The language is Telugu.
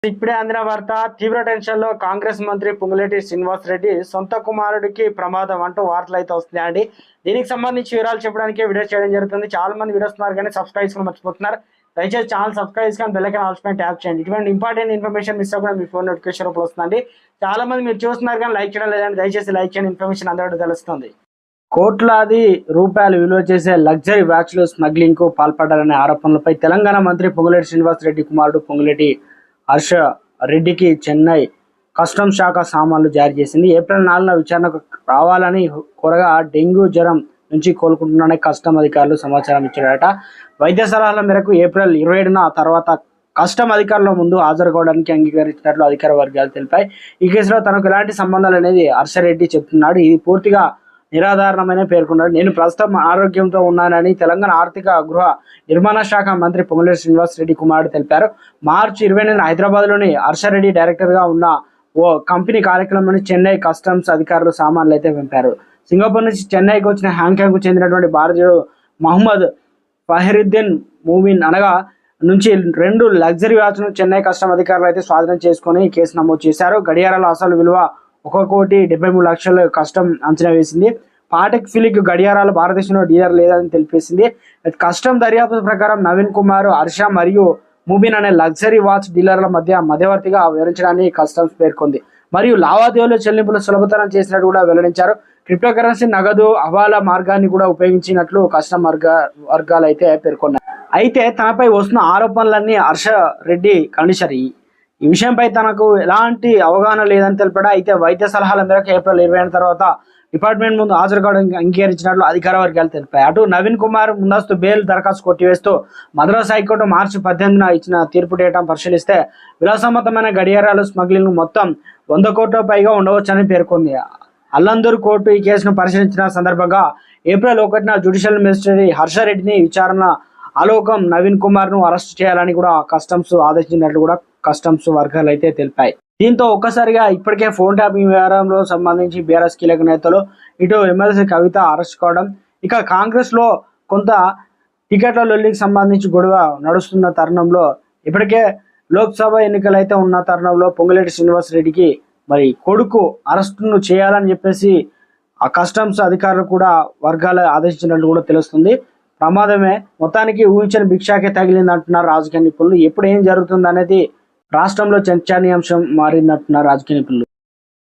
ఇప్పుడే అందిన వార్త. తీవ్ర టెన్షన్ లో కాంగ్రెస్ మంత్రి పొంగులేటి శ్రీనివాస్ రెడ్డి సొంత కుమారుడికి ప్రమాదం అంటూ వార్తలు అయితే వస్తున్నాయండి. దీనికి సంబంధించి వివరాలు చెప్పడానికి వీడియో చేయడం జరుగుతుంది. చాలా మంది వీడియోస్ ఉన్నారు కానీ సబ్స్క్రైబ్ చేసుకుని మర్చిపోతున్నారు. దయచేసి ఛానల్ సబ్స్క్రైబ్ చేసుకొని బెల్ ఐకాన్ ఆల్ పైన ట్యాప్ చేయండి. ఇటువంటి ఇంపార్టెంట్ ఇన్ఫర్మేషన్ మిస్ అవ్వకుండా మీ ఫోన్ నోటిఫికేషన్ రూపంలో వస్తుంది. చాలా మంది మీరు చూస్తున్నారు కానీ లైక్ చేయడం లేదండి. దయచేసి లైక్ చేయండి, ఇన్ఫర్మేషన్ అందరికీ తెలుస్తుంది. కోట్లాది రూపాయలు విలువ చేసే లగ్జరీ వ్యాచ్లు స్మగ్లింగ్ కు పాల్పడ్డారనే ఆరోపణలపై తెలంగాణ మంత్రి పొంగులేటి శ్రీనివాస్ రెడ్డి కుమారుడు పొంగులేటి హర్ష రెడ్డికి చెన్నై కస్టమ్స్ శాఖ సామాన్లు జారీ చేసింది. ఏప్రిల్ 4న విచారణకు రావాలని కోరగా డెంగ్యూ జ్వరం నుంచి కోలుకుంటున్నారని కస్టమ్ అధికారులు సమాచారం ఇచ్చారట. వైద్య సలహాల మేరకు ఏప్రిల్ 27న తర్వాత కస్టమ్ అధికారుల ముందు హాజరు కావడానికి అంగీకరించినట్లు అధికార వర్గాలు తెలిపాయి. ఈ కేసులో తనకు ఎలాంటి సంబంధాలు అనేది హర్షరెడ్డి చెప్తున్నాడు. ఇది పూర్తిగా నిరాధారణమైన పేర్కొన్నాడు. నేను ప్రస్తుతం ఆరోగ్యంతో ఉన్నానని తెలంగాణ ఆర్థిక గృహ నిర్మాణ శాఖ మంత్రి పొంగులేటి శ్రీనివాస్ రెడ్డి కుమారుడు తెలిపారు. మార్చి 28న హైదరాబాద్లోని హర్షరెడ్డి డైరెక్టర్గా ఉన్న ఓ కంపెనీ కార్యక్రమంలోని చెన్నై కస్టమ్స్ అధికారులు సామాన్లు అయితే పంపారు. సింగపూర్ నుంచి చెన్నైకి వచ్చిన హాంకాంగ్కు చెందినటువంటి భారతీయుడు మహమ్మద్ ఫహరుద్దీన్ మూమిన్ అనగా నుంచి 2 లగ్జరీ వాచ్ను చెన్నై కస్టమ్ అధికారులు అయితే స్వాధీనం చేసుకుని కేసు నమోదు చేశారు. గడియారాల అసలు విలువ 1,73,00,000 కస్టమ్ అంచనా వేసింది. పాటెక్ ఫిలిక్ గడియారాలు భారతదేశంలో డీలర్ లేదని తెలిపేసింది. కస్టమ్ దర్యాప్తు ప్రకారం నవీన్ కుమార్, హర్ష మరియు ముబిన్ అనే లగ్జరీ వాచ్ డీలర్ల మధ్యవర్తిగా వివరించడాన్ని కస్టమ్స్ పేర్కొంది. మరియు లావాదేవీలు చెల్లింపులు సులభతరం చేసినట్టు కూడా వెల్లడించారు. క్రిప్టోకరెన్సీ, నగదు, హవాలా మార్గాన్ని కూడా ఉపయోగించినట్లు కస్టమ్ వర్గాలు అయితే పేర్కొన్నాయి. అయితే తనపై వస్తున్న ఆరోపణలన్నీ హర్ష రెడ్డి ఖండించారు. ఈ విషయంపై తనకు ఎలాంటి అవగాహన లేదని తెలిపాడు. అయితే వైద్య సలహాల మేరకు ఏప్రిల్ 20 తర్వాత డిపార్ట్మెంట్ ముందు హాజరు కావడానికి అంగీకరించినట్లు అధికార వర్గాలు తెలిపాయి. అటు నవీన్ కుమార్ ముందస్తు బెయిల్ దరఖాస్తు కొట్టివేస్తూ మద్రాసు హైకోర్టు మార్చి 18న ఇచ్చిన తీర్పు డేటా పరిశీలిస్తే విలాసవంతమైన గడియారాలు స్మగ్లింగ్ మొత్తం 100 కోట్ల పైగా ఉండవచ్చని పేర్కొంది. అల్లందూరు కోర్టు ఈ కేసును పరిశీలించిన సందర్భంగా ఏప్రిల్ 1న జ్యుడిషియల్ మెజిస్ట్రేట్ హర్షరెడ్డిని విచారణ ఆలోకం నవీన్ కుమార్ ను అరెస్ట్ చేయాలని కూడా కస్టమ్స్ ఆదేశించినట్లు కూడా కస్టమ్స్ వర్గాలు అయితే తెలిపాయి. దీంతో ఒక్కసారిగా ఇప్పటికే ఫోన్ ట్యాపింగ్ వ్యవహారంలో సంబంధించి బీఆర్ఎస్ కీలక నేతలు, ఇటు ఎమ్మెల్సీ కవిత అరెస్ట్ కావడం, ఇక కాంగ్రెస్ లో కొంత టికెట్ల లొల్లికి సంబంధించి గొడవ నడుస్తున్న తరుణంలో ఇప్పటికే లోక్సభ ఎన్నికలు అయితే ఉన్న తరుణంలో పొంగులేటి శ్రీనివాస్ రెడ్డికి మరి కొడుకు అరెస్టును చేయాలని చెప్పేసి ఆ కస్టమ్స్ అధికారులు కూడా వర్గాలు ఆదేశించినట్టు కూడా తెలుస్తుంది. ప్రమాదమే మొత్తానికి ఊహించని భిక్షాకే తగిలింది అంటున్నారు రాజకీయ నిపుణులు. ఎప్పుడు ఏం జరుగుతుంది అనేది రాష్ట్రంలో చర్చనీయాంశం మారిందంటున్నారు రాజకీయ నిపుణులు.